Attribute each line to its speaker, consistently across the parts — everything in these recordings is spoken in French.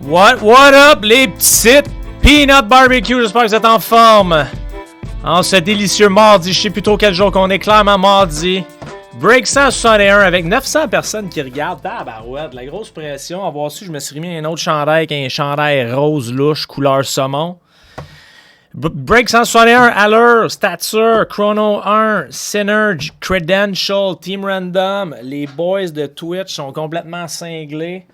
Speaker 1: What up, les petites Peanut Barbecue? J'espère que vous êtes en forme. En ce délicieux mardi, je sais plus trop quel jour qu'on est, clairement mardi. Break 161 avec 900 personnes qui regardent. Tabarouette, la grosse pression. À voir si je me suis remis un autre chandail avec un chandail rose louche, couleur saumon. Break 161, Allure, Stature, Chrono 1, Synergy, Credential, Team Random. Les boys de Twitch sont complètement cinglés.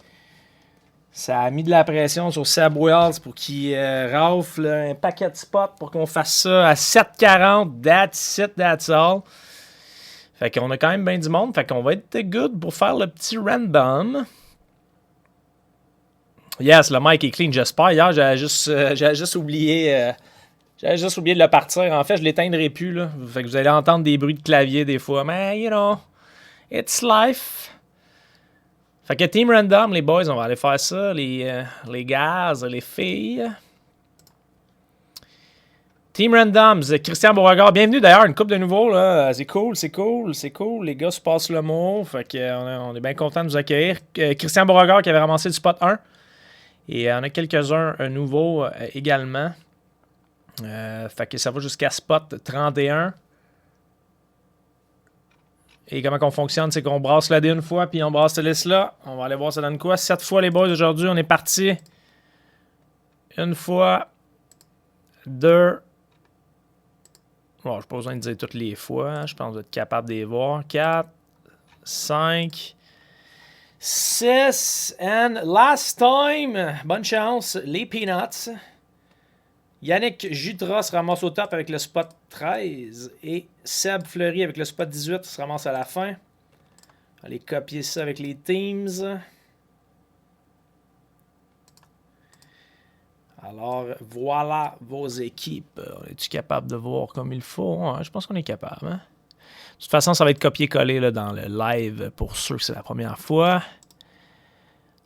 Speaker 1: Ça a mis de la pression sur Seb Wells pour qu'il rafle un paquet de spots pour qu'on fasse ça à 7:40. That's it, that's all. Fait qu'on a quand même bien du monde. Fait qu'on va être good pour faire le petit random. Yes, le mic est clean, j'espère. Hier, j'avais juste oublié... J'avais juste oublié de le partir. En fait, je l'éteindrai plus, là. Fait que vous allez entendre des bruits de clavier des fois. Mais, you know, it's life. Fait que Team Random, les boys, on va aller faire ça. Les gars, les filles. Team Randoms, Christian Beauregard. Bienvenue d'ailleurs, une couple de nouveaux, là. C'est cool. Les gars se passent le mot. Fait que on est bien content de vous accueillir. Christian Beauregard qui avait ramassé du spot 1. Et on a quelques-uns nouveaux également. Fait que ça va jusqu'à spot 31. Et comment qu'on fonctionne, c'est qu'on brasse la dé une fois, puis on brasse cette liste-là. On va aller voir ça donne quoi. 7 fois les boys aujourd'hui, on est parti. Une fois. 2. Bon, je n'ai pas besoin de dire toutes les fois. Hein. Je pense que vous êtes capable de les voir. 4. 5. 6. And last time, bonne chance, les Peanuts. Yannick Jutras se ramasse au top avec le spot 13 et Seb Fleury avec le spot 18 se ramasse à la fin. On va aller copier ça avec les teams. Alors, voilà vos équipes. Es-tu capable de voir comme il faut? Ouais, je pense qu'on est capable. Hein? De toute façon, ça va être copié-collé là, dans le live pour ceux que c'est la première fois.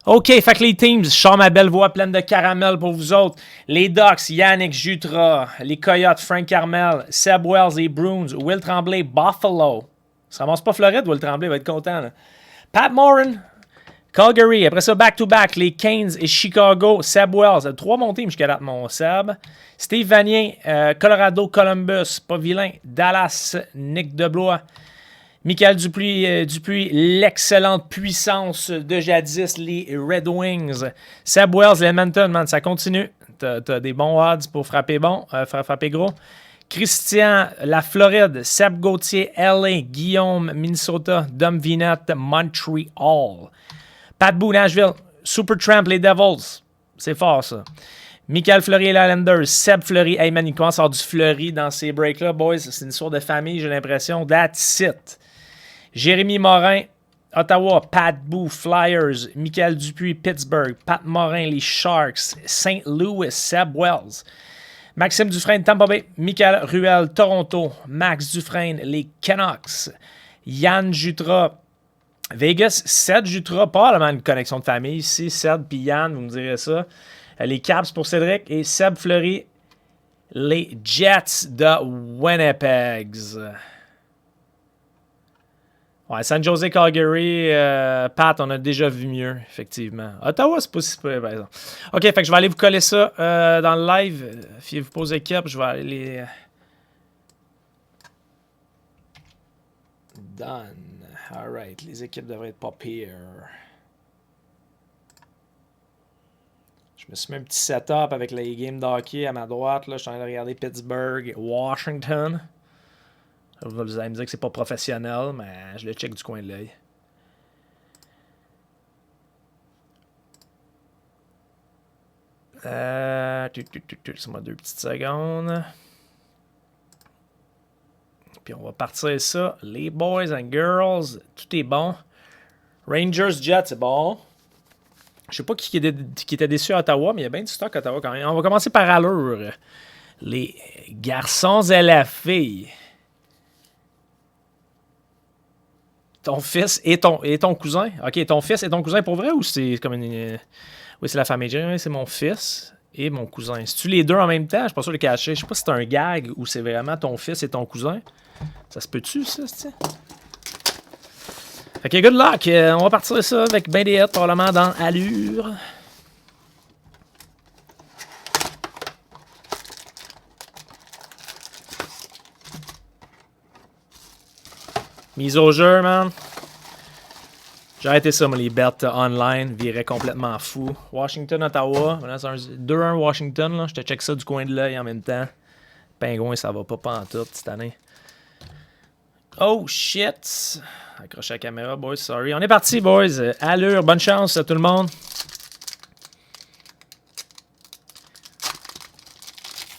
Speaker 1: OK, fait que les teams, je sors ma belle voix pleine de caramel pour vous autres. Les Ducks, Yannick Jutras. Les Coyotes, Frank Carmel. Seb Wells, les Bruins. Will Tremblay, Buffalo. Ça ramasse pas Floride, Will Tremblay va être content. Là. Pat Morin, Calgary. Après ça, back-to-back, les Canes et Chicago. Seb Wells. 3 bons teams jusqu'à date, mon Seb. Steve Vanier, Colorado, Columbus. Pas vilain. Dallas, Nick Deblois. Michael Dupuis, l'excellente puissance de jadis, les Red Wings. Seb Wells, Edmonton, man, ça continue. T'as des bons odds pour frapper bon, frapper gros. Christian, la Floride. Seb Gauthier, LA. Guillaume, Minnesota. Dom Vinette, Montreal. Pat Boo, Nashville. Supertramp, les Devils. C'est fort, ça. Michael Fleury et les Islanders. Seb Fleury. Hey man, il commence à avoir du Fleury dans ces breaks-là, boys. C'est une histoire de famille, j'ai l'impression. That's it. Jérémy Morin, Ottawa. Pat Boo, Flyers. Michael Dupuis, Pittsburgh. Pat Morin, les Sharks. St. Louis, Seb Wells. Maxime Dufresne, Tampa Bay. Michael Ruel, Toronto. Max Dufresne, les Canucks. Yann Jutras, Vegas. Ced Jutras, probablement une connexion de famille ici. Ced puis Yann, vous me direz ça. Les Caps pour Cédric. Et Seb Fleury, les Jets de Winnipeg. Ouais, San Jose, Calgary, Pat, on a déjà vu mieux, effectivement. Ottawa, c'est pas si peu, par exemple. OK, fait que je vais aller vous coller ça dans le live. Fiez-vous pause équipe, je vais aller les... Done. Alright, les équipes devraient être pas pires. Je me suis mis un petit setup avec les games d'hockey à ma droite. Là. Je suis en train de regarder Pittsburgh, Washington. Vous allez me dire que c'est pas professionnel, mais je le check du coin de l'œil. Laisse-moi 2 petites secondes. Puis on va partir ça. Les boys and girls, tout est bon. Rangers, Jets, c'est bon. Je sais pas qui était déçu à Ottawa, mais il y a bien du stock à Ottawa quand même. On va commencer par Allure. Les garçons et la fille. Ton fils et ton cousin. OK, ton fils et ton cousin pour vrai ou c'est comme une... Oui, c'est la famille. C'est mon fils et mon cousin. C'est-tu les deux en même temps? Je suis pas sûr de le cacher. Je sais pas si c'est un gag ou c'est vraiment ton fils et ton cousin. Ça se peut-tu, ça, c'est-tu? Fait que good luck. On va partir ça avec ben des hits, probablement dans Allure. Mise au jeu, man. J'ai arrêté ça, moi, les bets online. Viraient complètement fou. Washington, Ottawa. C'est un 2-1 Washington, là. Je te check ça du coin de l'œil en même temps. Pingouin, ça va pas pantoute cette année. Oh, shit. Accroche la caméra, boys. Sorry. On est parti, boys. Allure. Bonne chance à tout le monde.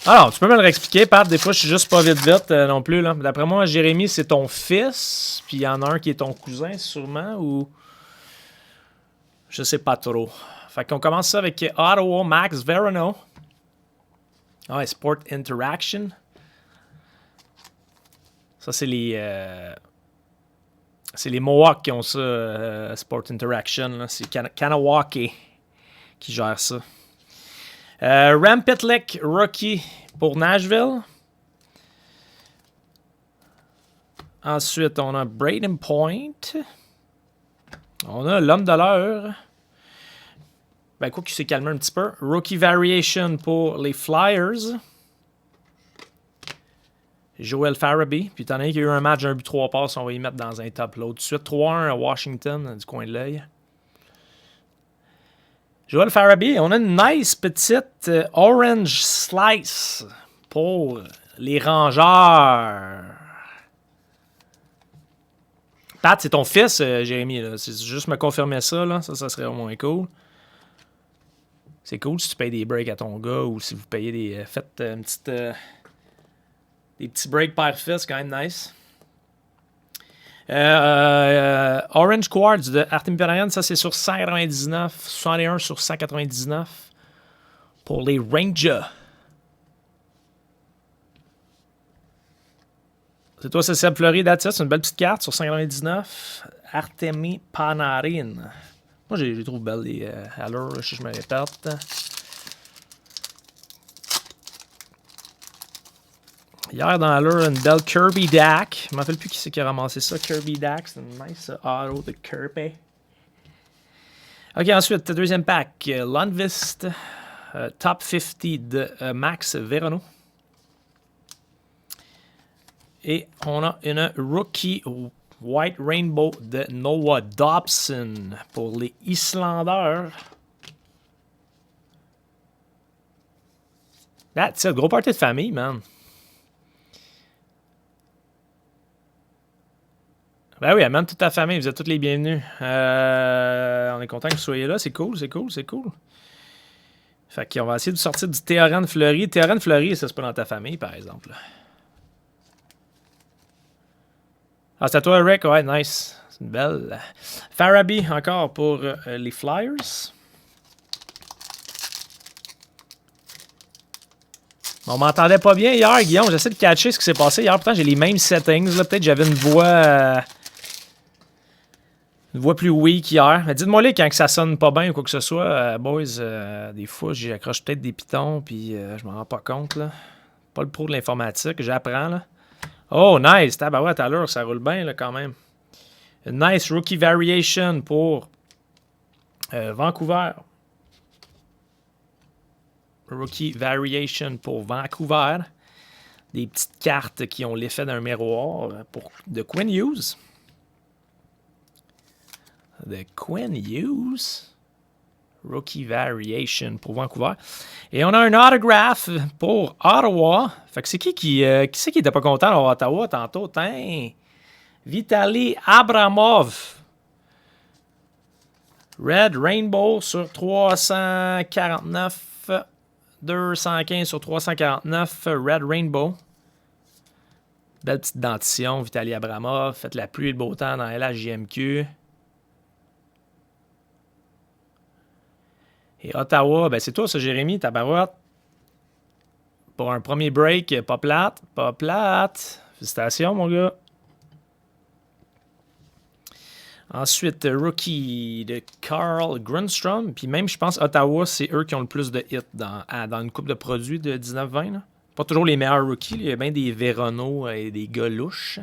Speaker 1: Alors, tu peux me le réexpliquer, Pat. Des fois, je suis juste pas vite non plus. D'après moi, Jérémy, c'est ton fils. Puis il y en a un qui est ton cousin, sûrement. Ou... Je sais pas trop. Fait qu'on commence ça avec Ottawa, Max Verano. Ah, Sport Interaction. Ça, c'est les Mohawks qui ont ça, Sport Interaction. C'est Kanawake qui gère ça. Rem Pitlick, rookie pour Nashville. Ensuite, on a Braden Point. On a l'homme de l'heure. Ben, quoi qu'il s'est calmé un petit peu. Rookie Variation pour les Flyers. Joel Farabee. Puis, étant donné qu'il y a eu un match, un but, 3 passes, on va y mettre dans un top load. Tout de suite, 3-1 à Washington, du coin de l'œil. Joel Farabee, on a une nice petite Orange Slice pour les Rangers. Pat, c'est ton fils, Jérémy. Là. C'est juste me confirmer ça, là. Ça serait au moins cool. C'est cool si tu payes des breaks à ton gars ou si vous payez des... faites une petite... des petits breaks père-fils, quand même nice. Orange Quartz de Artemi Panarin, ça c'est sur 199. 61 sur 199 pour les Rangers. C'est toi, c'est Seb Fleury, that's c'est une belle petite carte sur 199. Artemi Panarin. Moi, je les trouve belles, les allures, si je me répète. Hier, dans l'allure, une belle Kirby Dack. Je ne me rappelle plus qui c'est qui a ramassé ça. Kirby Dack, c'est une nice auto de Kirby. OK, ensuite, deuxième pack. Lundqvist, Top 50 de Max Verano. Et on a une Rookie White Rainbow de Noah Dobson pour les Islanders. That's it. Gros party de famille, man. Ben oui, même toute ta famille, vous êtes tous les bienvenus. On est content que vous soyez là, c'est cool, c'est cool, c'est cool. Fait qu'on va essayer de sortir du Théorène Fleury. Théorène Fleury, ça c'est pas dans ta famille, par exemple. Ah, c'est à toi, Rick? Ouais, nice. C'est une belle. Farabee, encore pour les Flyers. On m'entendait pas bien hier, Guillaume. J'essaie de catcher ce qui s'est passé hier. Pourtant, j'ai les mêmes settings. Peut-être j'avais une voix plus weak hier. Mais dites-moi là quand ça sonne pas bien ou quoi que ce soit. Boys, des fois, j'accroche peut-être des pitons puis je m'en rends pas compte. Là. Pas le pro de l'informatique. J'apprends. Là. Oh, nice. Tabarouette à l'heure, ça roule bien là, quand même. Une nice rookie variation pour Vancouver. Rookie Variation pour Vancouver. Des petites cartes qui ont l'effet d'un miroir de Quinn Hughes. De Quinn Hughes. Rookie Variation pour Vancouver. Et on a un autographe pour Ottawa. Fait que c'est qui était pas content à Ottawa tantôt? Tain. Vitaly Abramov. Red Rainbow sur 349. 215 sur 349, Red Rainbow. Belle petite dentition, Vitaly Abramov. Faites la pluie et le beau temps dans LHJMQ. Et Ottawa, ben c'est toi ça, Jérémy, tabarouette. Pour un premier break, pas plate, pas plate. Félicitations, mon gars. Ensuite, rookie de Carl Grundstrom. Puis même, je pense, Ottawa, c'est eux qui ont le plus de hits dans une coupe de produits de 19-20. Pas toujours les meilleurs rookies. Il y a bien des Verano et des gars louches.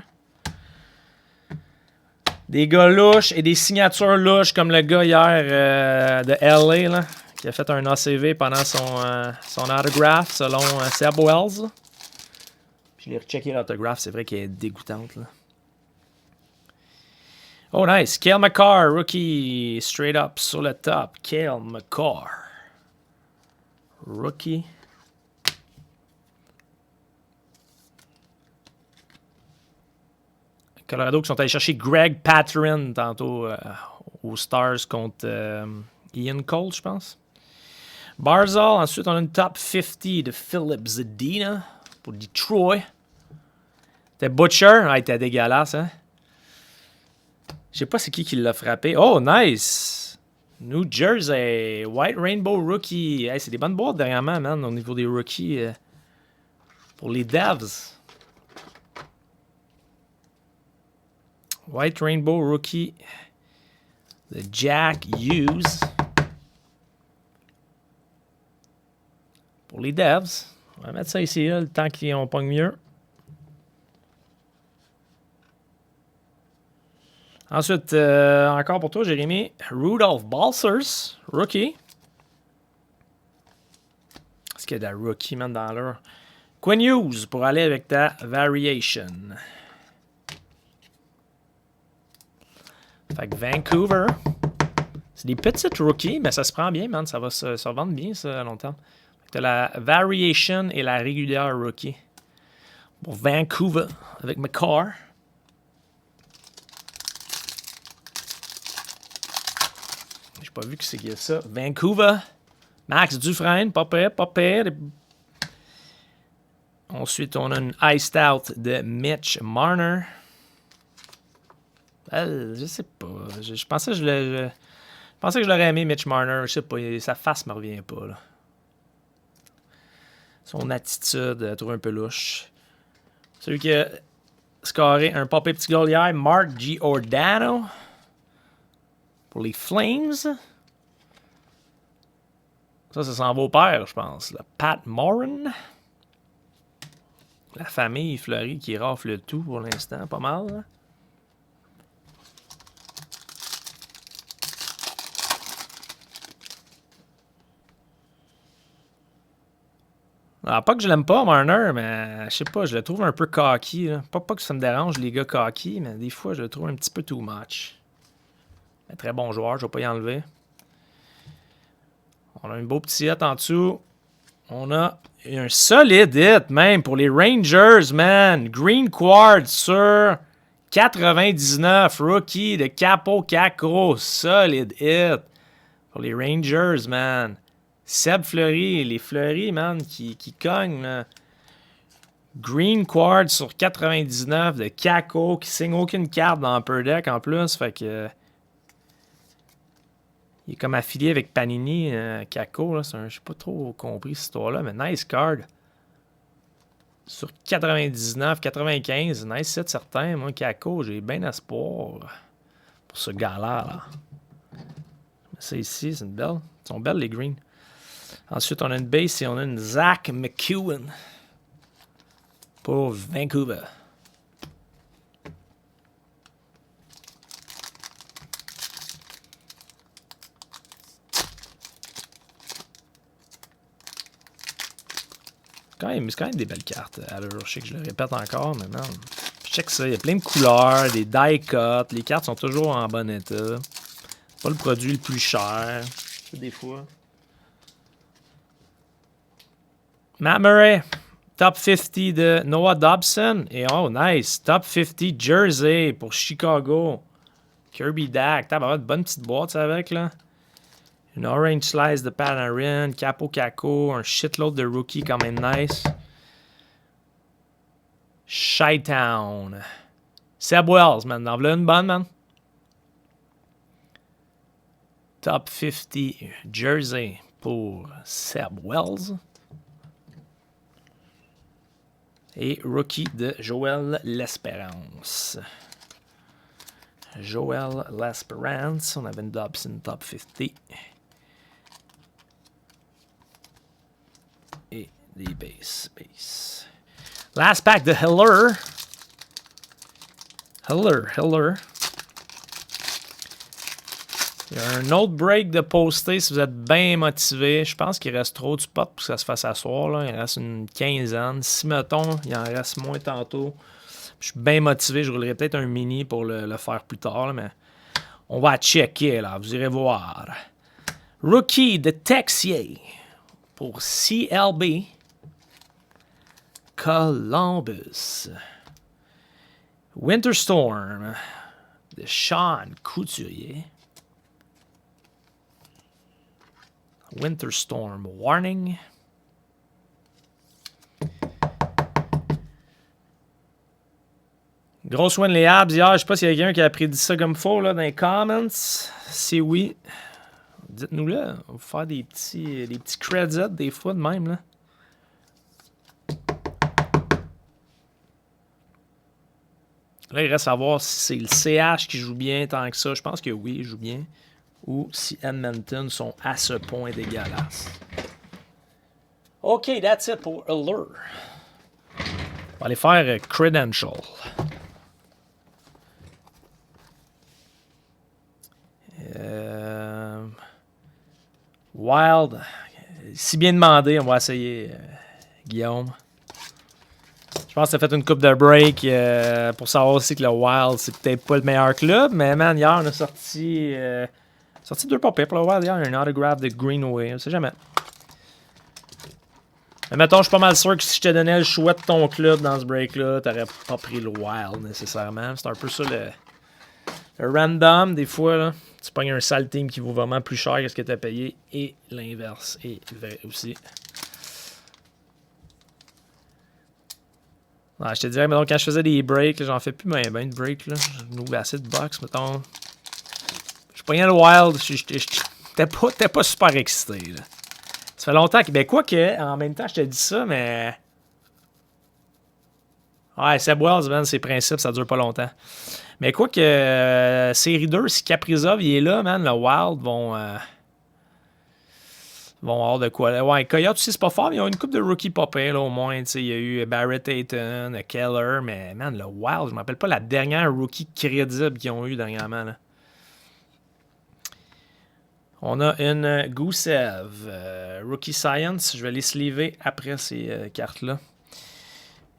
Speaker 1: Des gars louches et des signatures louches comme le gars hier de LA là, qui a fait un ACV pendant son autographe selon Seb Wells. Puis je l'ai rechecké l'autographe. C'est vrai qu'elle est dégoûtante. Là. Oh, nice. Cale Makar, rookie, straight up sur le top. Cale Makar. Rookie. Colorado qui sont allés chercher Greg Patterin tantôt aux Stars contre Ian Cole, je pense. Barzal, ensuite on a une top 50 de Philip Zadina pour Detroit. C'était Butcher, il était dégueulasse, hein? Je sais pas c'est qui l'a frappé. Oh, nice! New Jersey, White Rainbow Rookie. Hey, c'est des bonnes boîtes dernièrement, man, au niveau des rookies. Pour les Devs. White Rainbow Rookie de Jack Hughes. Pour les Devs. On va mettre ça ici, là, le temps qu'ils en pognent mieux. Ensuite, encore pour toi, Jérémy. Rudolph Balsers, rookie. Est-ce qu'il y a de la rookie, man, dans l'heure? Quinn Hughes pour aller avec ta variation. Fait que Vancouver. C'est des petites rookies, mais ça se prend bien, man. Ça va se vendre bien, ça, à long terme. Fait que t'as la variation et la régulière rookie. Pour Vancouver, avec McCarr. J'ai pas vu que c'est ça. Vancouver. Max Dufresne, pas pire, pas pire. Ensuite, on a une Iced Out de Mitch Marner. Je sais pas. Je pensais que je l'aurais aimé, Mitch Marner. Je sais pas, sa face me revient pas. Là. Son attitude, je trouve un peu louche. Celui qui a scoré un pas petit goal hier, Mark Giordano. Pour les Flames. Ça s'en va au père, je pense. Le Pat Morin. La famille fleurie qui rafle le tout pour l'instant. Pas mal, là. Alors, pas que je l'aime pas, Marner, mais je sais pas, je le trouve un peu cocky. Là. Pas que ça me dérange, les gars cocky, mais des fois, je le trouve un petit peu too much. Un très bon joueur, je vais pas y enlever. On a un beau petit hit en dessous. On a un solide hit, même, pour les Rangers, man. Green Quartz sur 99, rookie de Capo Caco. Solide hit pour les Rangers, man. Seb Fleury, les Fleury, man, qui cognent. Là. Green Quartz sur 99 de Caco, qui signe aucune carte dans Upper Deck en plus. Fait que. Il est comme affilié avec Panini, Caco. Je n'ai pas trop compris cette histoire-là, mais nice card. Sur 99, 95, nice set certain. Moi, Caco, j'ai bien espoir pour ce gars-là. Là. C'est ici, c'est une belle. Ils sont belles, les greens. Ensuite, on a une base et on a une Zach McEwen pour Vancouver. C'est quand même des belles cartes. Alors, je sais que je le répète encore, mais non. Je check ça. Il y a plein de couleurs, des die cuts. Les cartes sont toujours en bon état. C'est pas le produit le plus cher. Des fois. Matt Murray. Top 50 de Noah Dobson. Et oh, nice. Top 50 Jersey pour Chicago. Kirby Dack. T'as une bonne petite boîte, ça, avec, là. Une Orange Slice de Panarin, Capo Caco, un shitload de rookie quand même nice. Chi-Town. Seb Wells, man. En voilà une bonne, man. Top 50 Jersey pour Seb Wells. Et rookie de Joël L'Espérance. Joël L'Espérance. On avait une Dobson top 50. Et des base. Last pack de Hiller. Hiller. Il y a un autre break de poster si vous êtes bien motivé. Je pense qu'il reste trop de spots pour que ça se fasse asseoir. Là. Il reste une quinzaine. Si, mettons, il en reste moins tantôt, Je suis bien motivé. Je roulerai peut-être un mini pour le faire plus tard, là, mais on va checker, là. Vous irez voir. Rookie de Texier pour CLB. Columbus. Winterstorm de Sean Couturier. Winterstorm Warning. Grosse win les Habs hier. Je sais pas s'il y a quelqu'un qui a prédit ça comme faux là, dans les comments. Si oui, dites-nous là. On va faire des petits credits des fois de même là. Là, il reste à voir si c'est le CH qui joue bien tant que ça. Je pense que oui, il joue bien. Ou si Edmonton sont à ce point dégueulasses. OK, that's it pour Allure. On va aller faire Credential. Wild. Si bien demandé, on va essayer Guillaume. Je pense que ça fait une coupe de break pour savoir aussi que le Wild, c'est peut-être pas le meilleur club. Mais man, hier, on a sorti 2 papiers pour le Wild. Hier, un autographe de Greenway. On sait jamais. Mais mettons, je suis pas mal sûr que si je te donnais le choix de ton club dans ce break-là, t'aurais pas pris le Wild nécessairement. C'est un peu ça le random. Des fois, là, tu pognes un sale team qui vaut vraiment plus cher que ce que tu as payé. Et l'inverse est vrai aussi. Ouais, je te dirais, mais donc, quand je faisais des breaks, j'en fais plus ben de breaks. Je m'ouvre assez de box, mettons. Je pognais le Wild, t'es pas super excité. Là. Ça fait longtemps que. Ben, quoi que, en même temps, je te dis ça, mais. Ouais, Seb Wells, man, ses principes, ça dure pas longtemps. Mais quoi que. Série 2, si Kaprizov il est là, man, le Wild vont avoir de quoi. Ouais, Coyote aussi, c'est pas fort, mais ils ont une coupe de rookie popé, là, au moins. Il y a eu Barrett Hayton, Keller, mais man, le Wild, je me rappelle pas la dernière rookie crédible qu'ils ont eu dernièrement. Là. On a une Gusev, Rookie Science. Je vais les sleever après ces cartes-là.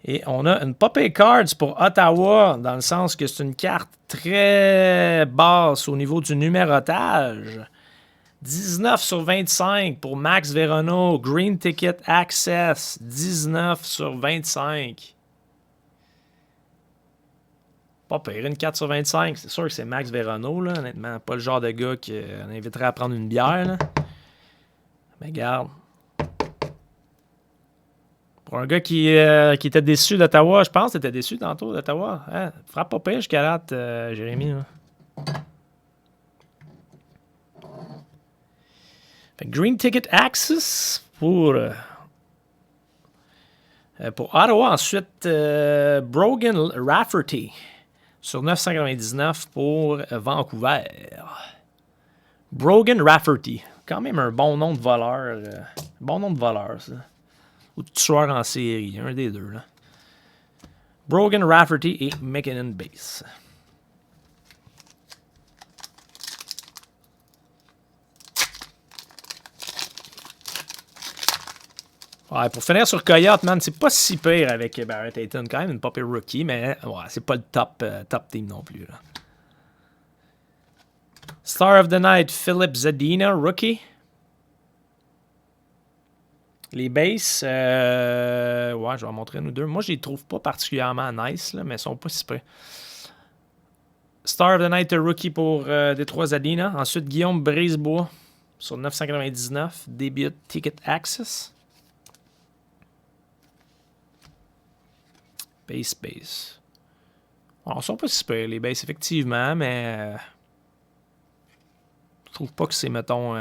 Speaker 1: Et on a une Popeye Cards pour Ottawa, dans le sens que c'est une carte très basse au niveau du numérotage. 19 sur 25 pour Max Veronneau. Green Ticket Access. 19 sur 25. Pas pire, une 4 sur 25. C'est sûr que c'est Max Veronneau, là. Honnêtement, pas le genre de gars qu'on inviterait à prendre une bière, là. Mais regarde. Pour un gars qui était déçu d'Ottawa, je pense que t'étais déçu tantôt d'Ottawa. Hein? Frappe pas pire jusqu'à là, Jérémy. Là. Green Ticket Access pour Ottawa. Ensuite, Brogan Rafferty sur 999 pour Vancouver. Brogan Rafferty. Quand même un bon nom de voleur. Bon nom de voleur, ça. Ou de tueur en série. Un des deux. Là. Brogan Rafferty et McKinnon Base. Ouais, pour finir sur Coyote, man, c'est pas si pire avec Barrett Hayton. Quand même une pas pire rookie, mais ouais, c'est pas le top team non plus. Là. Star of the Night, Philip Zadina, rookie. Les bases, ouais, je vais en montrer nous deux. Moi, je les trouve pas particulièrement nice, là, mais ils sont pas si pires. Star of the Night, rookie pour Détroit Zadina. Ensuite, Guillaume Brisebois sur 999. Debut Ticket Access. Base. Bon, ils sont pas si pires, les bases, effectivement, mais je trouve pas que c'est, mettons...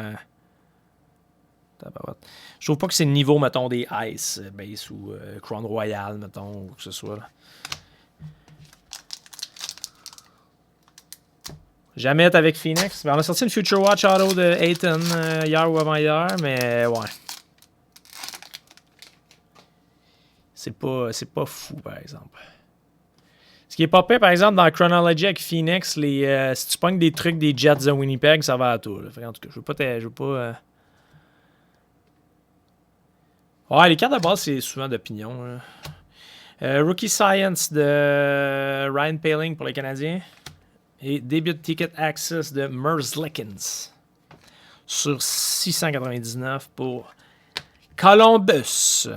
Speaker 1: je trouve pas que c'est le niveau, mettons, des Ice base ou Crown Royal, mettons, ou que ce soit. Là. Jamais être avec Phoenix. On a sorti une Future Watch Auto de Hayton hier ou avant-hier, mais ouais. C'est pas fou, par exemple. Ce qui est pas pire, par exemple, dans Chronology avec Phoenix, si tu pognes des trucs des Jets de Winnipeg, ça va à tout. Là. En tout cas, je veux pas... Ouais, les cartes de base, c'est souvent d'opinion. Rookie Science de Ryan Poehling pour les Canadiens. Et début de Ticket Access de Merzlikins sur 699 pour Columbus.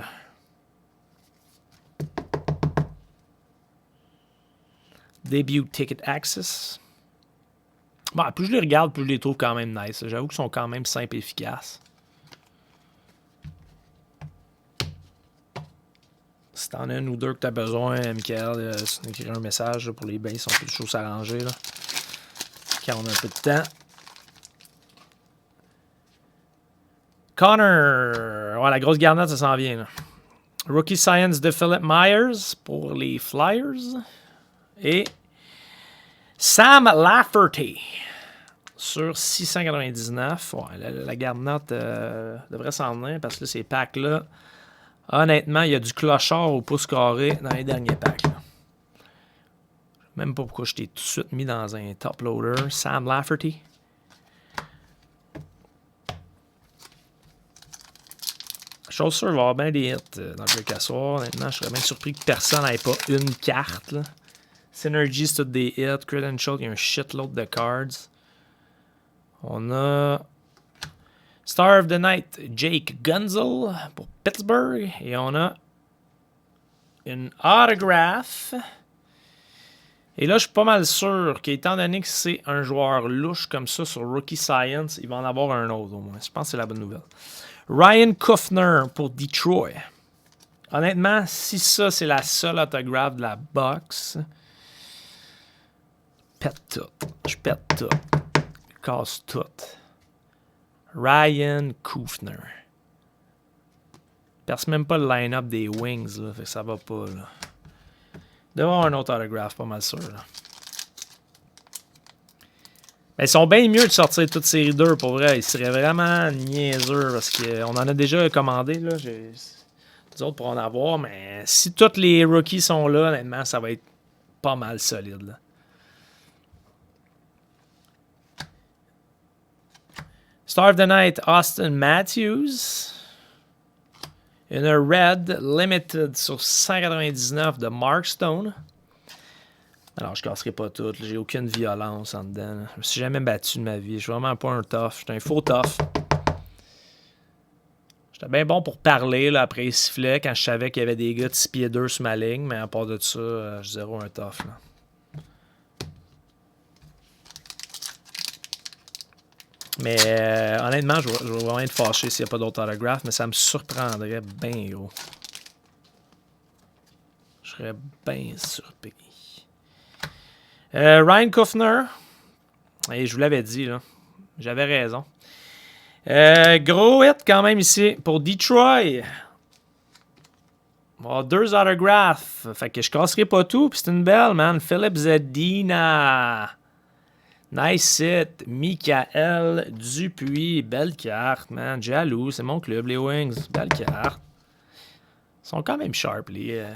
Speaker 1: Début Ticket Access. Bon, plus je les regarde, plus je les trouve quand même nice. J'avoue qu'ils sont quand même simples et efficaces. Si t'en as une ou deux que t'as besoin, Michael, écrire un message là, pour les bains, ils sont plus chauds s'arranger. Quand on a un peu de temps. Connor. Ouais, la grosse garnette, ça s'en vient. Là. Rookie Science de Philip Myers pour les Flyers. Et Sam Lafferty sur 699. Ouais, la garde-note devrait s'en venir parce que là, ces packs-là, honnêtement, il y a du clochard au pouce carré dans les derniers packs. Là. Même pas pourquoi je t'ai tout de suite mis dans un top loader. Sam Lafferty. Chose sûre, il va y avoir bien des hits dans le break à soir. Honnêtement, je serais bien surpris que personne n'ait pas une carte. Là. Synergy, c'est tout des hits. Credential, il y a un shitload de cards. On a Star of the Night, Jake Gunzel pour Pittsburgh. Et on a une autograph. Et là, je suis pas mal sûr qu'étant donné que c'est un joueur louche comme ça sur Rookie Science, il va en avoir un autre au moins. Je pense que c'est la bonne nouvelle. Ryan Kuffner pour Detroit. Honnêtement, si ça, c'est la seule autographe de la box, pète tout. Je pète tout. Je casse tout. Ryan Kuffner. Je perce même pas le line-up des Wings, là, fait que ça va pas, là. Il doit y avoir un autre autographe, pas mal sûr, là. Mais ils sont bien mieux de sortir toute série 2, pour vrai. Ils seraient vraiment niaiseux, parce qu'on en a déjà commandé, là. Les autres pourront en avoir, mais si tous les rookies sont là, honnêtement, ça va être pas mal solide, là. Star of the Night, Austin Matthews. Une Red Limited sur 199 de Mark Stone. Alors, je casserai pas tout. J'ai aucune violence en dedans. Là. Je me suis jamais battu de ma vie. Je suis vraiment pas un tough. Je suis un faux tough. J'étais bien bon pour parler là, après les sifflets quand je savais qu'il y avait des gars de 6 pieds 2 sur ma ligne. Mais à part de ça, je zéro un tough. Là. Mais honnêtement, je vais vraiment être fâché s'il n'y a pas d'autres autographes. Mais ça me surprendrait bien gros. Je serais bien surpris. Ryan Kuffner. Et je vous l'avais dit, là. J'avais raison. Gros hit quand même ici pour Detroit. Bon, 2 autographes. Fait que je casserai pas tout. Puis c'est une belle, man. Philip Zadina. Nice hit. Michael Dupuis. Belle carte, man. Jaloux. C'est mon club, les Wings. Belle carte. Ils sont quand même sharp, les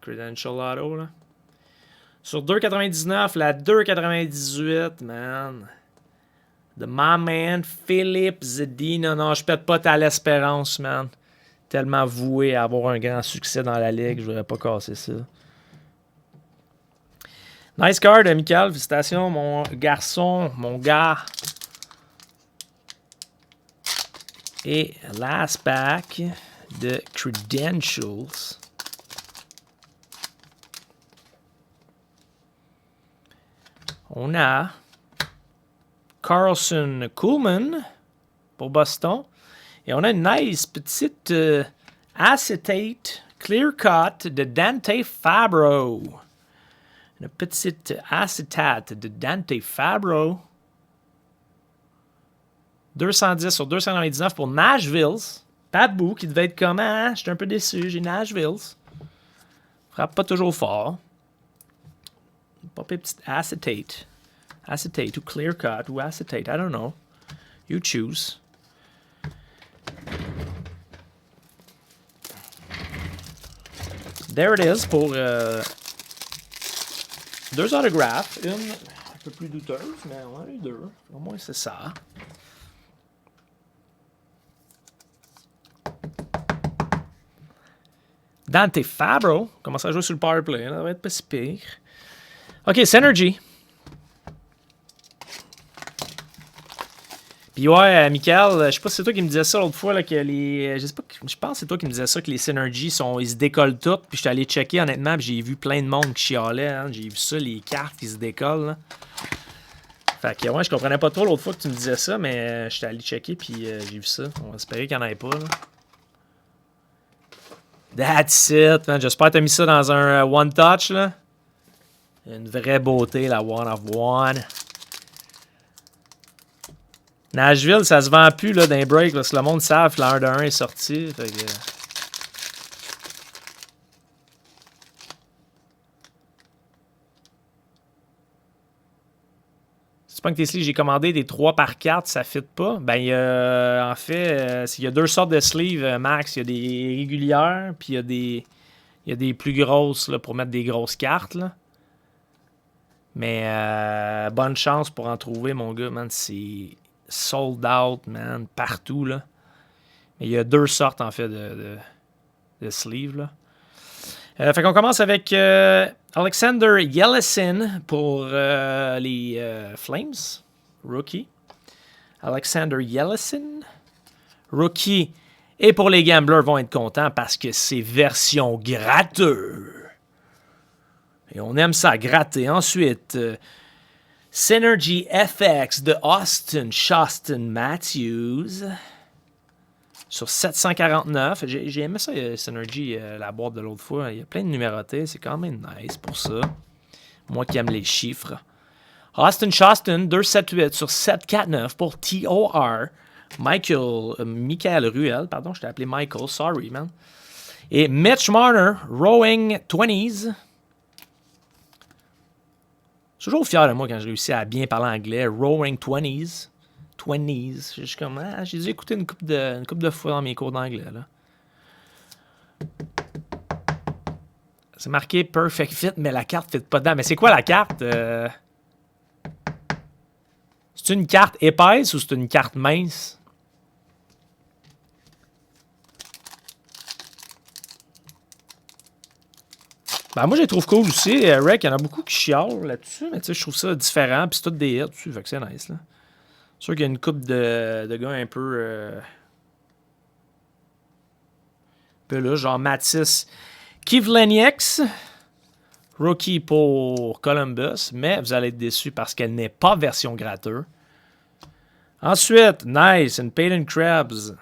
Speaker 1: Credential Auto, là. Sur 2,99, la 2,98, man. De my man, Philip Zadina. Non, je pète pas ta l'espérance, man. Tellement voué à avoir un grand succès dans la ligue, je voudrais pas casser ça. Nice card, Michael. Félicitations, mon garçon, mon gars. Et last pack de Credentials. On a Carlson Kuhlman pour Boston. Et on a une nice petite acetate clear cut de Dante Fabro. Une petite acetate de Dante Fabro. 210 sur 299 pour Nashville. Pat Boo qui devait être comment? Hein? J'étais un peu déçu. J'ai Nashville. Frappe pas toujours fort. Pas une petite acetate. Acetate ou clear cut ou acetate. I don't know. You choose. There it is pour 2 autographes. Une un peu plus douteuse, mais on a eu 2. Au moins, c'est ça. Dante Fabro commence à jouer sur le powerplay. Ça va être pas si pire. OK, Synergy. Puis ouais, Michael, je sais pas si c'est toi qui me disais ça l'autre fois, là, que les... Je pense que c'est toi qui me disais ça, que les Synergy, ils se décollent toutes. Puis j'étais allé checker, honnêtement, puis j'ai vu plein de monde qui chialait. Hein. J'ai vu ça, les cartes qui se décollent. Là. Fait que ouais, je comprenais pas trop l'autre fois que tu me disais ça, mais j'étais allé checker, puis j'ai vu ça. On va espérer qu'il n'y en ait pas, là. That's it, man. J'espère que t'as mis ça dans un one touch, là. Une vraie beauté, la one of one. Nashville, ça se vend plus, là, d'un break, parce que le monde savent que la 1 de 1 est sorti. Fait que... C'est pas que tes sleeves, j'ai commandé des 3 par 4, ça fit pas. Ben, en fait, il y a 2 sortes de sleeves, Max. Il y a des régulières, puis il y a des plus grosses, là, pour mettre des grosses cartes, là. Mais bonne chance pour en trouver, mon gars, man. C'est sold out, man, partout, là. Mais il y a 2 sortes, en fait, de sleeves, là. Fait qu'on commence avec Alexander Yelesin pour les Flames. Rookie. Alexander Yelesin. Rookie. Et pour les gamblers, vont être contents parce que c'est version gratteux. Et on aime ça, gratter. Ensuite, Synergy FX de Austin Shoston Matthews. Sur 749. J'ai aimé ça, Synergy, la boîte de l'autre fois. Il y a plein de numérotés. C'est quand même nice pour ça. Moi qui aime les chiffres. Austin Shoston, 278 sur 749 pour TOR. Michael Ruel. Pardon, je t'ai appelé Michael. Sorry, man. Et Mitch Marner, Rowing 20s. Je suis toujours fier de moi quand je réussis à bien parler anglais. Rowing 20s. 20s. Je suis comme, j'ai dû écouter une couple de fois dans mes cours d'anglais, là. C'est marqué Perfect Fit, mais la carte ne fit pas dedans. Mais c'est quoi la carte? C'est une carte épaisse ou c'est une carte mince? Ben moi, je les trouve cool aussi. Rec, il y en a beaucoup qui chialent là-dessus, mais tu sais, je trouve ça différent. Puis c'est tout des hits dessus, fait que c'est nice, là. C'est sûr qu'il y a une couple de gars un peu là, genre Mathis Kivlenieks, rookie pour Columbus, mais vous allez être déçus parce qu'elle n'est pas version gratteux. Ensuite, nice, une Peyton Krebs.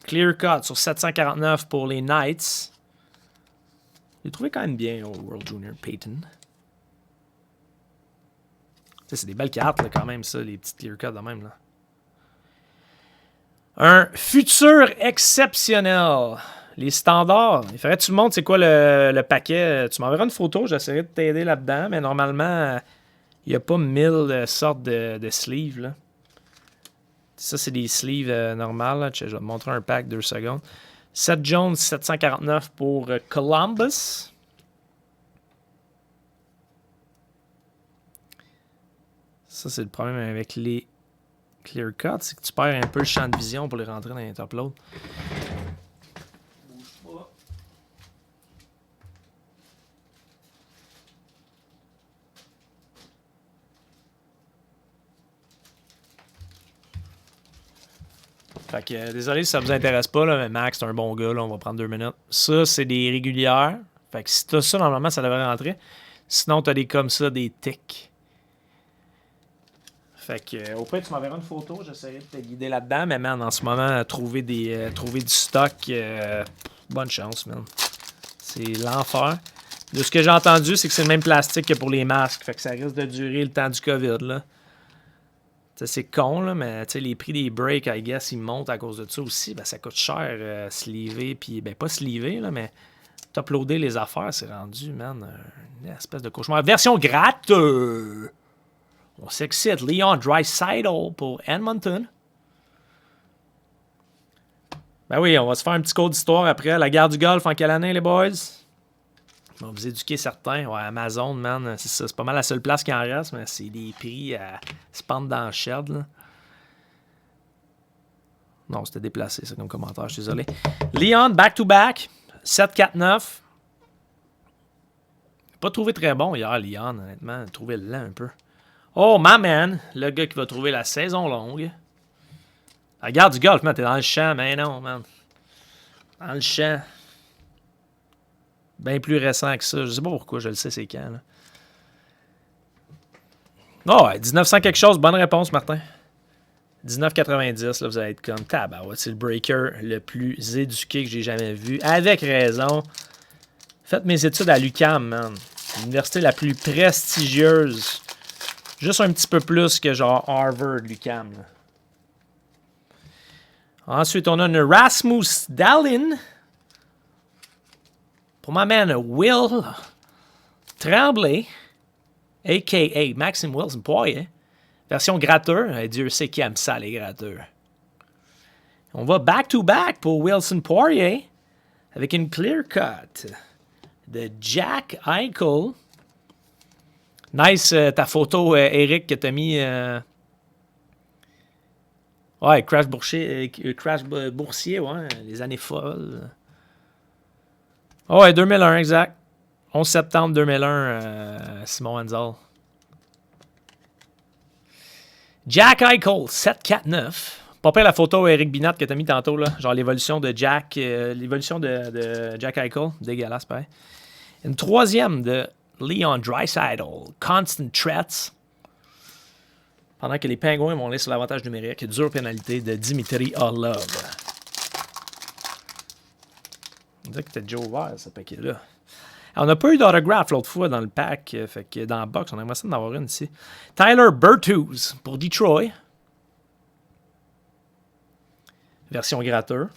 Speaker 1: Clear cut sur 749 pour les Knights. J'ai trouvé quand même bien au World Junior Peyton. C'est des belles cartes, là, quand même, ça, les petites clear cuts de même, là. Un futur exceptionnel. Les standards. Il faudrait que tu me montres c'est quoi le paquet. Tu m'enverras une photo, j'essaierai de t'aider là-dedans, mais normalement, il n'y a pas 1000 sortes de sleeves, là. Ça, c'est des sleeves normales, là. Je vais te montrer un pack, 2 secondes. Seth Jones, 749 pour Columbus. Ça, c'est le problème avec les clear cuts, c'est que tu perds un peu le champ de vision pour les rentrer dans les top loads. Bouge pas. Fait que, désolé si ça vous intéresse pas, là, mais Max, c'est un bon gars, là, on va prendre 2 minutes. Ça, c'est des régulières. Fait que si t'as ça, normalement, ça devrait rentrer. Sinon, t'as des comme ça, des tics. Fait que, au pire, tu m'enverras une photo, j'essaierai de te guider là-dedans, mais man, en ce moment, trouver du stock, bonne chance, man. C'est l'enfer. De ce que j'ai entendu, c'est que c'est le même plastique que pour les masques, fait que ça risque de durer le temps du COVID, là. C'est con, là, mais les prix des breaks, I guess, ils montent à cause de ça aussi. Ben, ça coûte cher, sleever, puis ben pas sleever, là, mais t'uploader les affaires, c'est rendu, man, une espèce de cauchemar. Version gratteux! On s'excite. Leon Draisaitl pour Edmonton. Ben oui, on va se faire un petit cours d'histoire après. La guerre du Golfe en quelle année, les boys? On va vous éduquer certains. Ouais, Amazon, man, c'est ça. C'est pas mal la seule place qui en reste, mais c'est des prix à se pendre dans le shed, là. Non, c'était déplacé, ça, comme commentaire. Je suis désolé. Leon, back-to-back. 7-4-9. Pas trouvé très bon hier, Leon, honnêtement. Trouvé lent un peu. Oh, my man. Le gars qui va trouver la saison longue. La garde du golf, man. T'es dans le champ, mais non, man. Dans le champ. Bien plus récent que ça. Je sais pas pourquoi, je le sais c'est quand, là. Oh, ouais, 1900 quelque chose. Bonne réponse, Martin. 19,90, là, vous allez être comme tabarouette. C'est le breaker le plus éduqué que j'ai jamais vu. Avec raison. Faites mes études à l'UQAM, man. L'université la plus prestigieuse. Juste un petit peu plus que genre Harvard, l'UQAM. Là. Ensuite, on a un Rasmus Dahlin. Pour ma man, Will Tremblay, a.k.a. Maxime Wilson Poirier. Version gratteur. Dieu sait qui aime ça, les gratteurs. On va back-to-back pour Wilson Poirier avec une clear cut de Jack Eichel. Nice ta photo, Eric, que t'as mis. Ouais, Crash Boursier, ouais, les années folles. Oh, ouais, 2001, exact. 11 septembre 2001, Simon Hanzel. Jack Eichel, 7-4-9. Pas pire la photo Eric Binat que t'as mis tantôt, là. Genre l'évolution de Jack. L'évolution de Jack Eichel. Dégueulasse, pareil. Une troisième de Leon Draisaitl, Constant Threats. Pendant que les Pingouins vont aller sur l'avantage numérique. Dure pénalité de Dimitri Orlov. On dirait que c'était Joe Vert, ce paquet-là. On n'a pas eu d'autographe l'autre fois dans le pack. Fait que dans la box, on aimerait ça d'en avoir une ici. Tyler Bertuzzi pour Detroit. Version gratteur.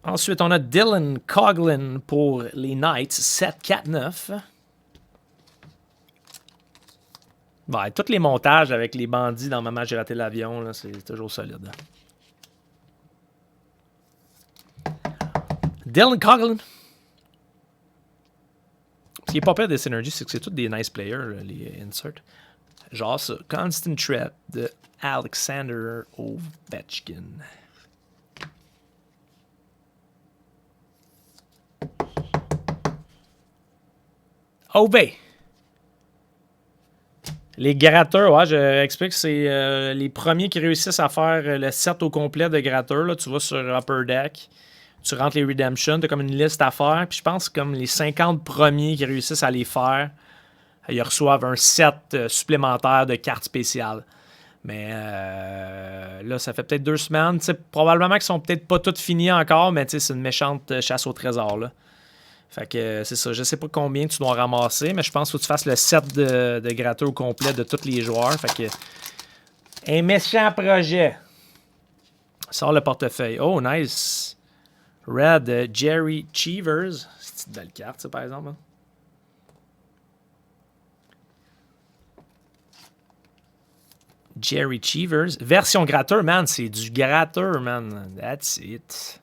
Speaker 1: Ensuite, on a Dylan Coughlin pour les Knights. 7-4-9. Ouais, tous les montages avec les bandits dans Maman, j'ai raté l'avion, c'est toujours solide. Dylan Coughlin. Ce qui est pas pire des Synergy, c'est que c'est tous des nice players, les inserts. Genre ça. Constant Threat de Alexander Ovechkin. OV. Les gratteurs, ouais, je explique, c'est les premiers qui réussissent à faire le set au complet de gratteurs. Là, tu vas sur Upper Deck, tu rentres les Redemption, tu as comme une liste à faire. Puis je pense que comme les 50 premiers qui réussissent à les faire, ils reçoivent un set supplémentaire de cartes spéciales. Mais là, ça fait peut-être 2 semaines. T'sais, probablement qu'ils sont peut-être pas toutes finis encore, mais c'est une méchante chasse au trésor, là. Fait que c'est ça. Je sais pas combien tu dois ramasser, mais je pense qu'il faut que tu fasses le set de gratteurs au complet de tous les joueurs. Fait que. Un méchant projet. Sors le portefeuille. Oh, nice. Red Jerry Cheevers. C'est une belle carte, ça, par exemple. Hein? Jerry Cheevers. Version gratteur, man. C'est du gratteur, man. That's it.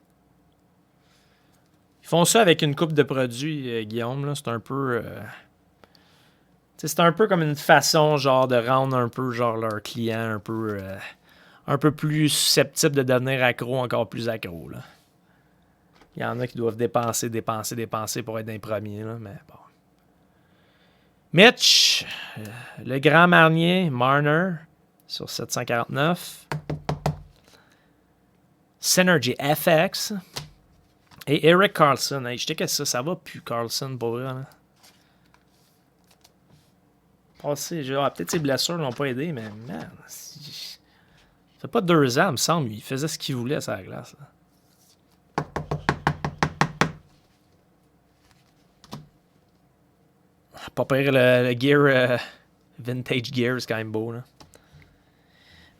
Speaker 1: Ils font ça avec une coupe de produits, Guillaume. Là. C'est un peu... c'est un peu comme une façon genre de rendre un peu genre leur client un peu plus susceptible de devenir accro, encore plus accro. Là. Il y en a qui doivent dépenser pour être dans les premiers. Là, mais bon. Mitch, le grand Marner sur 749. Synergy FX. Et Eric Carlson. Hey, je sais que ça va plus, Carlson, pour vrai. Hein? Peut-être ses blessures ne l'ont pas aidé, mais man, ça fait pas 2 ans, il me semble. Il faisait ce qu'il voulait sur la glace. Là. Pas pire, le gear, vintage gear, c'est quand même beau. Là.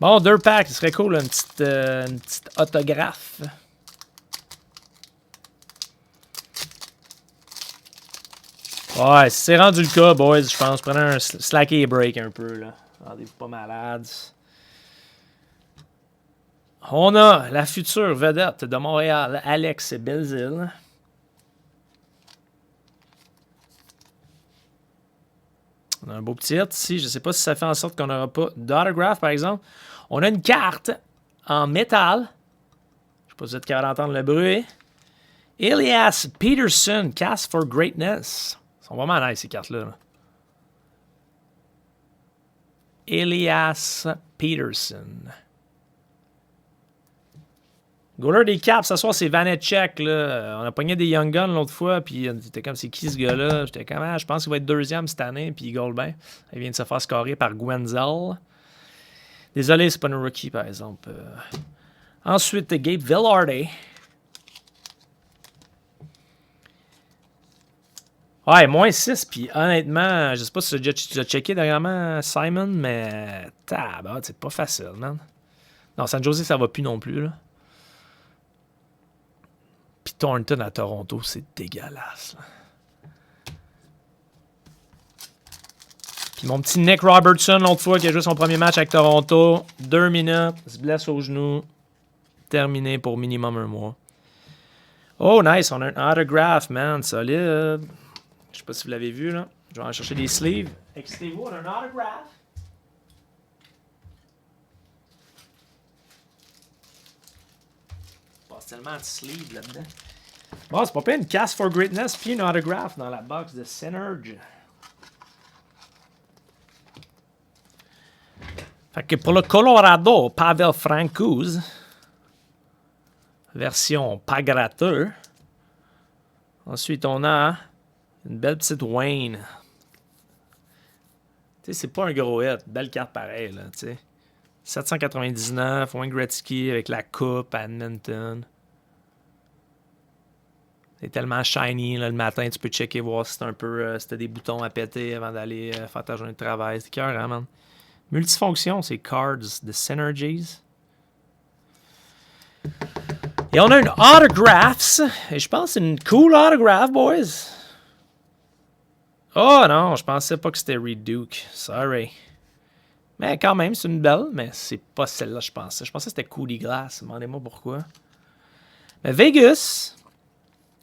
Speaker 1: Bon, 2 packs, ce serait cool, là, une petite autographe. Ouais, si c'est rendu le cas, boys, je pense. Prenez un slacker et break un peu, là. Rendez-vous pas malades. On a la future vedette de Montréal, Alex Belzile. On a un beau petit hit ici. Je ne sais pas si ça fait en sorte qu'on n'aura pas d'autographe, par exemple. On a une carte en métal sais pas si vous êtes capable d'entendre le bruit. Elias Peterson, Cast for Greatness. Ils sont vraiment nice, ces cartes-là. Là. Elias Peterson. Goaler des Caps, ce soir, c'est Vanecek. Là. On a pogné des Young Guns l'autre fois, puis c'était comme, c'est qui ce gars-là? J'étais comme, je pense qu'il va être deuxième cette année, puis il goal bien. Il vient de se faire scorer par Gwenzel. Désolé, c'est pas un rookie, par exemple. Ensuite, Gabe Vilardi. Ouais, moins 6, puis honnêtement, je sais pas si tu as checké dernièrement, Simon, mais c'est pas facile, man. Non, San Jose, ça va plus non plus, là. Puis Thornton à Toronto, c'est dégueulasse, là. Puis mon petit Nick Robertson, l'autre fois, qui a joué son premier match avec Toronto, 2 minutes, se blesse au genou, terminé pour minimum 1 mois. Oh, nice, on a un autograph, man, solide. Je sais pas si vous l'avez vu, là. Je vais aller chercher des sleeves. Excitez-vous, on a un autograph. Il passe tellement de sleeves là-dedans. Bon, c'est pas pas une Cast for Greatness puis une autograph dans la box de Synergy. Fait que pour le Colorado, Pavel Francouz, version pas gratteur. Ensuite, on a une belle petite Wayne. Tu sais, c'est pas un gros hit. Belle carte pareille, là, tu sais. 799, Wayne Gretzky avec la coupe à Edmonton. C'est tellement shiny, là, le matin, tu peux checker, voir si c'est un peu, si t'as des boutons à péter avant d'aller faire ta journée de travail. C'est cœur, hein, man. Multifonction, c'est Cards de Synergies. Et on a une Autographs. Et je pense que c'est une cool autograph, boys. Oh non, je pensais pas que c'était Reed Duke. Sorry. Mais quand même, c'est une belle, mais c'est pas celle-là, je pensais. Je pensais que c'était Cody Glass. Demandez-moi pourquoi. Mais Vegas.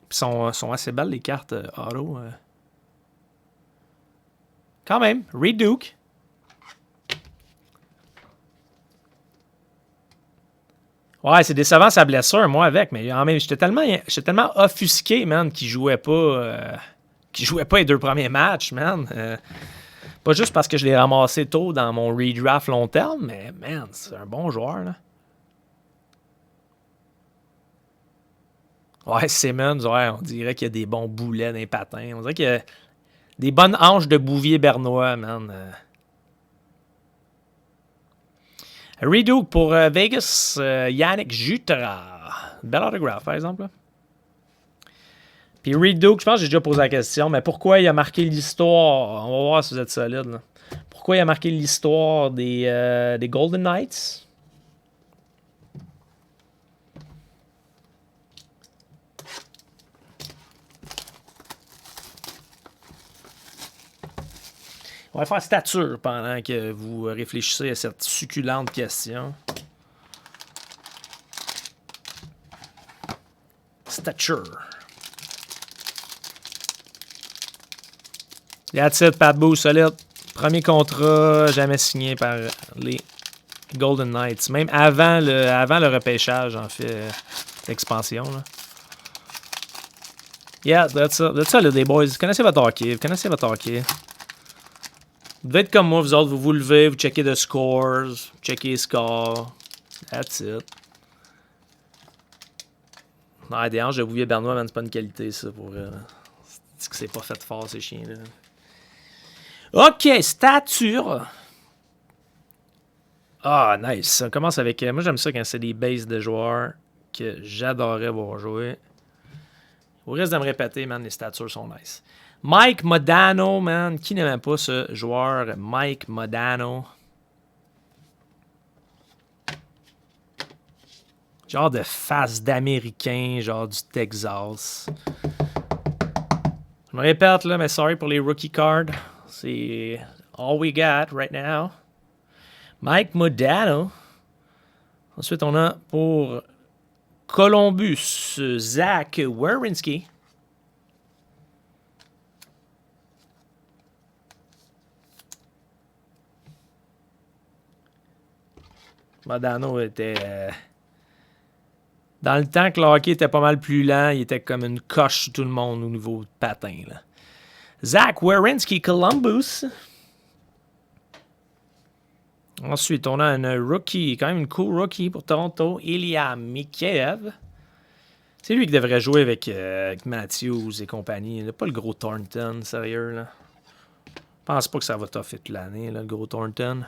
Speaker 1: Puis sont assez belles, les cartes auto. Quand même, Reed Duke. Ouais, c'est décevant sa blessure, moi, avec. Mais j'étais tellement offusqué, man, qu'il jouait pas les 2 premiers matchs, man. Pas juste parce que je l'ai ramassé tôt dans mon redraft long terme, mais, man, c'est un bon joueur, là. Ouais, Simmons, ouais, on dirait qu'il y a des bons boulets dans les patins. On dirait qu'il y a des bonnes hanches de Bouvier bernois, man. Reduke pour Vegas, Yannick Jutra. Bel autographe, par exemple. Là. Puis Reduke, je pense que j'ai déjà posé la question, mais pourquoi il a marqué l'histoire? On va voir si vous êtes solide. Là. Pourquoi il a marqué l'histoire des Golden Knights? On va faire stature pendant que vous réfléchissez à cette succulente question. Stature. That's it, Pat Boo, solide. Premier contrat jamais signé par les Golden Knights. Même avant le repêchage, en fait, l'expansion. Là. Yeah, that's it, les boys. Vous connaissez votre hockey. Vous devez être comme moi, vous autres, vous vous levez, vous checkez the scores, vous checkez les scores. That's it. Non, des hanches de Bouvier Bernois, man, c'est pas une qualité, ça, pour... c'est que c'est pas fait fort, ces chiens-là. OK, stature. Ah, nice. Ça commence avec... moi, j'aime ça quand c'est des bases de joueurs que j'adorais voir jouer. Au risque de me répéter, man, les statures sont nice. Mike Modano, man. Qui n'aime pas ce joueur? Mike Modano. Genre de face d'Américain, genre du Texas. Je me répète, là, mais sorry pour les rookie cards. C'est all we got right now. Mike Modano. Ensuite, on a pour Columbus, Zach Werenski. Modano était Dans le temps que le hockey était pas mal plus lent, il était comme une coche sur tout le monde au niveau de patin. Là. Zach Werenski, Columbus. Ensuite, on a un rookie, quand même une cool rookie pour Toronto, Ilya Mikheyev. C'est lui qui devrait jouer avec Matthews et compagnie. Il n'a pas le gros Thornton, sérieux. Là. Je pense pas que ça va toffer toute l'année, le gros Thornton.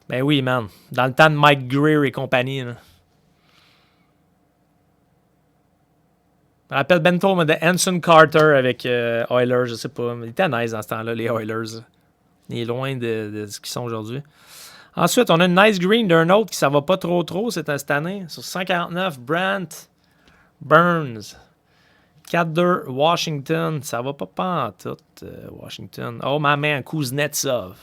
Speaker 1: Ben oui, man. Dans le temps de Mike Greer et compagnie. Là. Je me rappelle Benton de Anson Carter avec Oilers, je sais pas. Il était nice dans ce temps-là, les Oilers. Il est loin de ce qu'ils sont aujourd'hui. Ensuite, on a une nice green d'un autre qui ça va pas trop cette année. Sur 149, Brant Burns. 4-2, Washington. Ça va pas en tout, Washington. Oh, my man, Kuznetsov.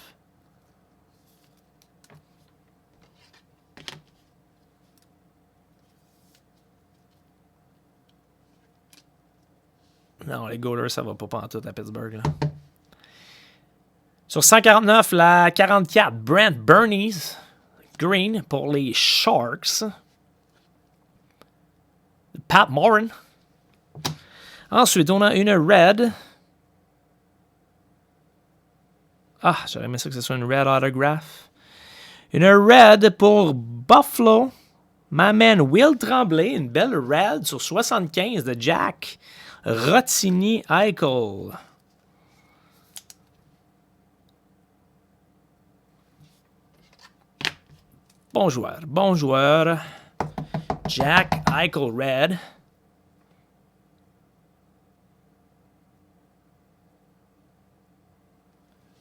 Speaker 1: Non, les goalers, ça va pas en tout à Pittsburgh. Là. Sur 149, la 44, Brent Burnies. Green pour les Sharks. Pat Morin. Ensuite, on a une red. Ah, j'aurais aimé ça que ce soit une red autograph. Une red pour Buffalo. My man Will Tremblay. Une belle red sur 75 de Jack Rotini-Eichel. Bon joueur, bon joueur. Jack Eichel red.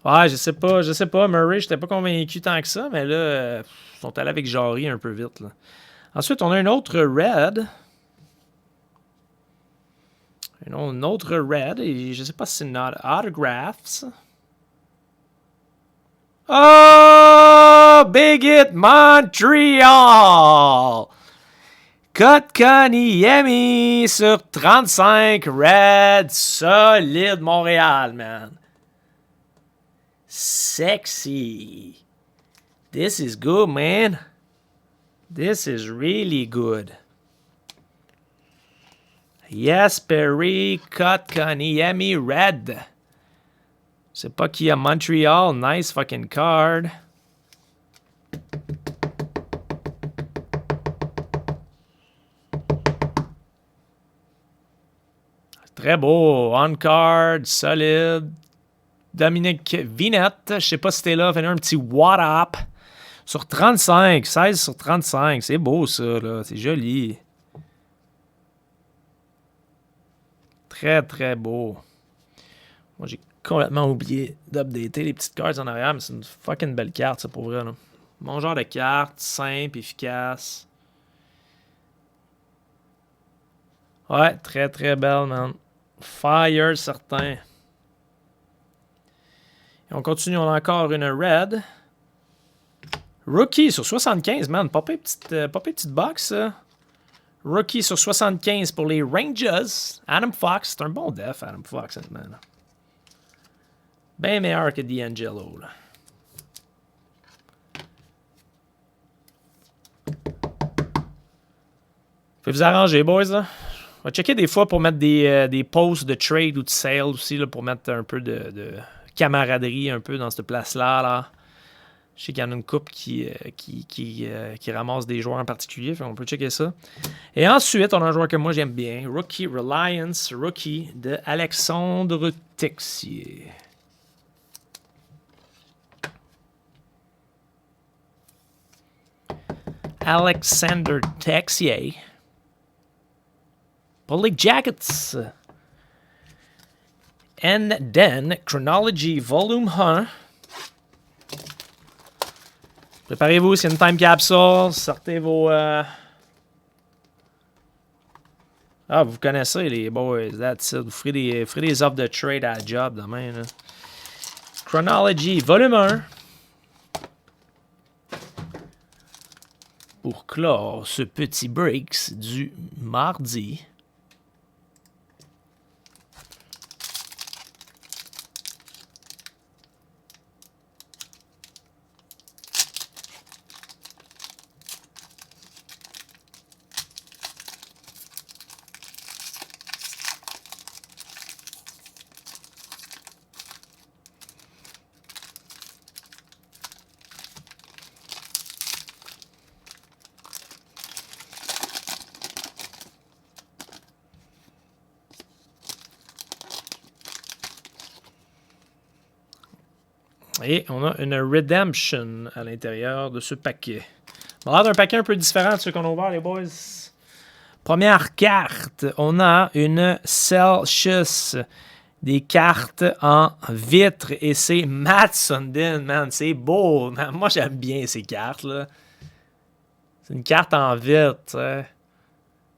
Speaker 1: Ouais, je sais pas. Murray, j'étais pas convaincu tant que ça, mais là, ils sont allés avec Jarry un peu vite. Là. Ensuite, on a une autre red. Une autre red, et je sais pas si c'est une autographs. Oh! Big Hit Montreal! Kotkaniemi sur 35 red. Solide Montréal, man. Sexy. This is good, man. This is really good. Jesperi Kotkaniemi red. C'est pas qui a Montreal. Nice fucking card. Très beau. On card. Solide. Dominique Vinette. Je sais pas si t'es là. Fais un petit what up. Sur 35. 16 sur 35. C'est beau ça. Là. C'est joli. Très très beau. Moi j'ai complètement oublié d'updater les petites cartes en arrière, mais c'est une fucking belle carte, ça, pour vrai. Là. Bon genre de carte, simple, efficace. Ouais, très très belle, man. Fire, certain. Et on continue, on a encore une red. Rookie sur 75, man. Pas petite box, ça. Rookie sur 75 pour les Rangers. Adam Fox, c'est un bon def, Adam Fox, man. Bien meilleur que D'Angelo, là. Faut vous arranger, boys, là. On va checker des fois pour mettre des posts de trade ou de sale aussi, là, pour mettre un peu de camaraderie un peu dans cette place-là, là. Je sais qu'il y en a une couple qui ramasse des joueurs en particulier, fait on peut checker ça. Et ensuite, on a un joueur que moi j'aime bien, Rookie Reliance, rookie de Alexandre Texier. Alexander Texier. Pour les Jackets. And then, Chronology Volume 1. Préparez-vous, c'est une time capsule. Sortez vos... Ah, vous connaissez les boys. That's it. Vous ferez des offres de trade à la job demain. Là. Chronology Volume 1. Pour clore ce petit breaks du mardi. Et on a une Redemption à l'intérieur de ce paquet. On a l'air d'un paquet un peu différent de ceux qu'on a ouvert, les boys. Première carte, on a une Celsius. Des cartes en vitre et c'est Matt Sundin, man. C'est beau. Man. Moi, j'aime bien ces cartes-là. C'est une carte en vitre, tu sais.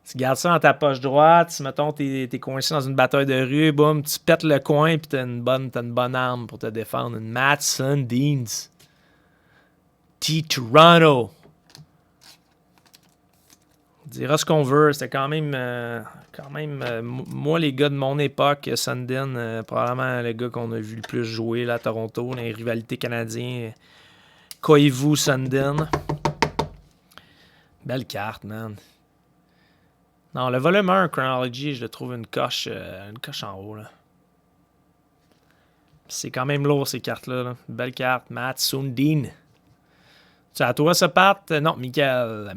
Speaker 1: Tu gardes ça dans ta poche droite, si mettons t'es coincé dans une bataille de rue, boum, tu pètes le coin puis t'as une bonne arme pour te défendre. Une Matt Sundin. T-Toronto. On dira ce qu'on veut, c'était quand même moi les gars de mon époque, Sundin, probablement le gars qu'on a vu le plus jouer là, à Toronto, dans les rivalités canadiennes. Koivu, Sundin. Belle carte, man. Non, le volume 1 Chronology, je le trouve une coche en haut. Là. C'est quand même lourd ces cartes-là. Là. Belle carte, Matt Sundin. C'est à toi ça, Pat? Non, Michael.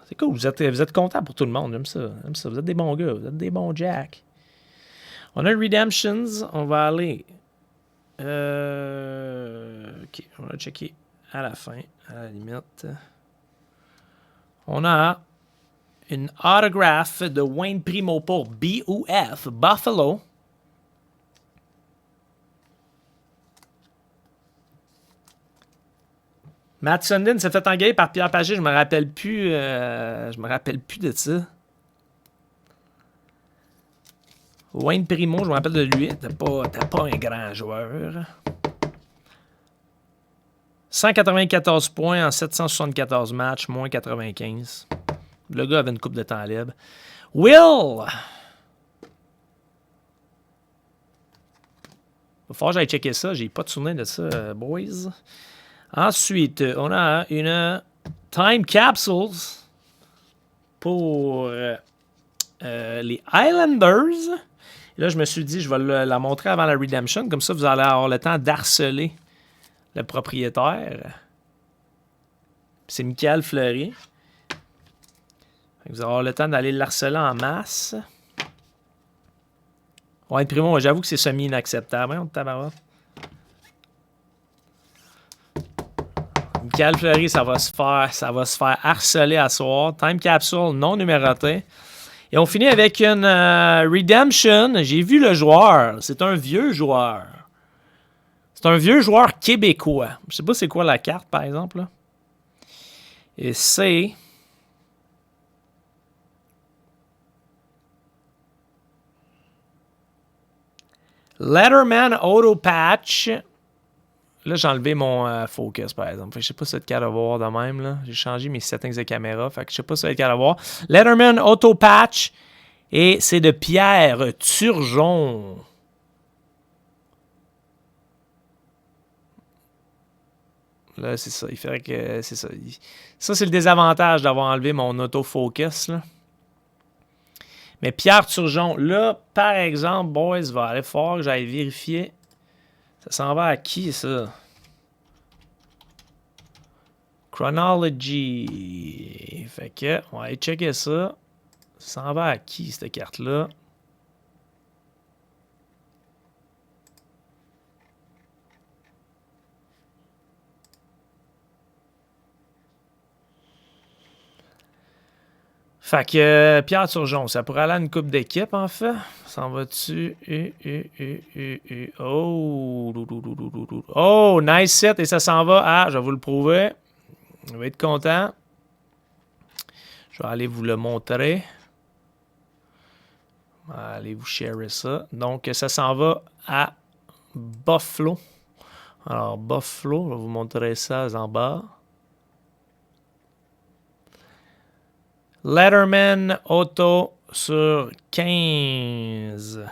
Speaker 1: C'est cool, vous êtes content pour tout le monde. J'aime ça. Vous êtes des bons gars. Vous êtes des bons Jack. On a Redemptions. On va aller. Ok, on va checker à la fin, à la limite. On a une autographe de Wayne Primo pour BUF, Buffalo. Matt Sundin s'est fait engueuler par Pierre Pagé, je me rappelle plus de ça. Wayne Primo, je me rappelle de lui, t'es pas un grand joueur. 194 points en 774 matchs, moins 95. Le gars avait une coupe de temps libre. Will! Il va falloir que j'aille checker ça. J'ai pas de souvenir de ça, boys. Ensuite, on a une Time Capsules pour les Islanders. Et là, je me suis dit, je vais la montrer avant la Redemption. Comme ça, vous allez avoir le temps d'harceler le propriétaire. C'est Michael Fleury. Vous allez avoir le temps d'aller l'harceler en masse. Ouais, Primo, j'avoue que c'est semi-inacceptable. Hein, tabarouette. Michael Fleury, ça va se faire harceler à soir. Time Capsule non numéroté. Et on finit avec une Redemption. J'ai vu le joueur. C'est un vieux joueur. C'est un vieux joueur québécois. Je sais pas c'est quoi la carte, par exemple. Là. Et c'est... Letterman Auto Patch. Là, j'ai enlevé mon focus, par exemple. Fait que je sais pas si ça va être capable de voir de même. Là. J'ai changé mes settings de caméra. Fait que je sais pas si ça va être capable de voir. Letterman Auto Patch. Et c'est de Pierre Turgeon. Là, c'est ça. Il ferait que... C'est ça. Ça, c'est le désavantage d'avoir enlevé mon autofocus, là. Mais Pierre Turgeon, là, par exemple, boys, va aller fort que j'aille vérifier. Ça s'en va à qui, ça? Chronology. Fait que, on va aller checker ça. Ça s'en va à qui, cette carte-là? Fait que Pierre Turgeon, ça pourrait aller à une coupe d'équipe, en fait. S'en va-tu? Oh, nice set. Et ça s'en va à, je vais vous le prouver. Je vais être content. Je vais aller vous le montrer. Allez vous sharer ça. Donc, ça s'en va à Buffalo. Alors, Buffalo, je vais vous montrer ça en bas. Letterman Auto sur 15.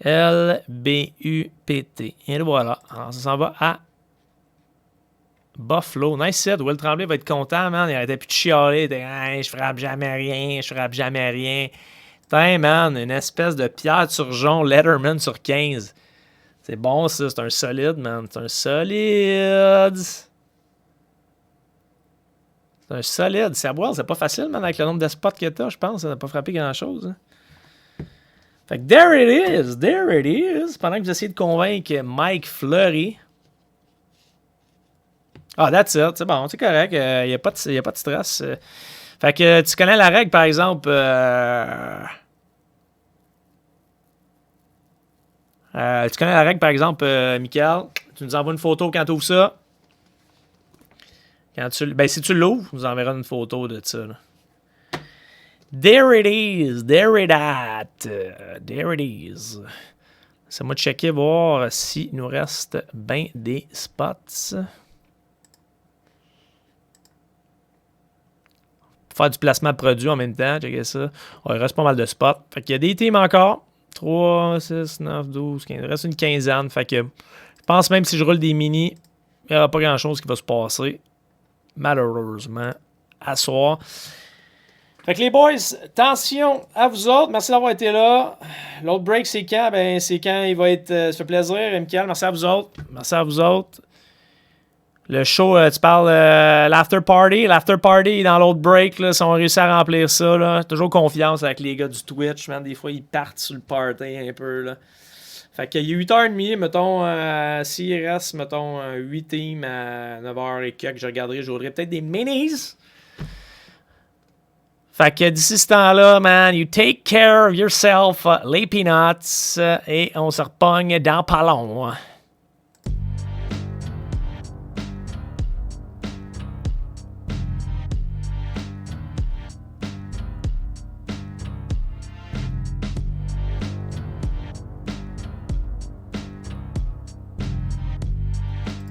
Speaker 1: L-B-U-P-T. Et voilà. Alors, ça s'en va à Buffalo. Nice set. Will Tremblay va être content, man. Il arrêtait plus de chialer. Il était, hey, je frappe jamais rien. Putain, man. Une espèce de Pierre Turgeon Letterman sur 15. C'est bon, ça. C'est un solide, man. C'est un solide. C'est un solide. C'est à boire, c'est pas facile, man, avec le nombre de spots que t'as, je pense. Ça n'a pas frappé grand-chose. Hein. Fait que there it is. Pendant que vous essayez de convaincre Mike Fleury. Ah, that's it. C'est bon, c'est correct. Il n'y a pas de stress. Fait que tu connais la règle, par exemple. Tu connais la règle, par exemple, Michael. Tu nous envoies une photo quand tu ouvres ça. Ben, si tu l'ouvres, tu nous enverras une photo de ça. Là. There it is. There it at. There it is. C'est moi de checker, voir s'il nous reste bien des spots. Faire du placement de produits en même temps, checker ça. Ouais, il reste pas mal de spots. Fait qu'il y a des teams encore. 3, 6, 9, 12, 15. Il reste une quinzaine. Fait que je pense même si je roule des mini, il n'y aura pas grand-chose qui va se passer. Malheureusement, à soir. Fait que les boys, attention à vous autres. Merci d'avoir été là. L'autre break, c'est quand? Ben, c'est quand il va être... ça fait plaisir, Michael. Merci à vous autres. Merci à vous autres. Le show, tu parles l'after party. L'after party dans l'autre break. Là, si on réussit à remplir ça, là, toujours confiance avec les gars du Twitch. Man, des fois, ils partent sur le party un peu. Là. Fait qu'il y a 8h30, mettons, s'il reste, mettons, 8 teams à 9h et quelques, je regarderai, j'aurai peut-être des minis. Fait que d'ici ce temps-là, man, you take care of yourself, les peanuts, et on se repogne dans pas long.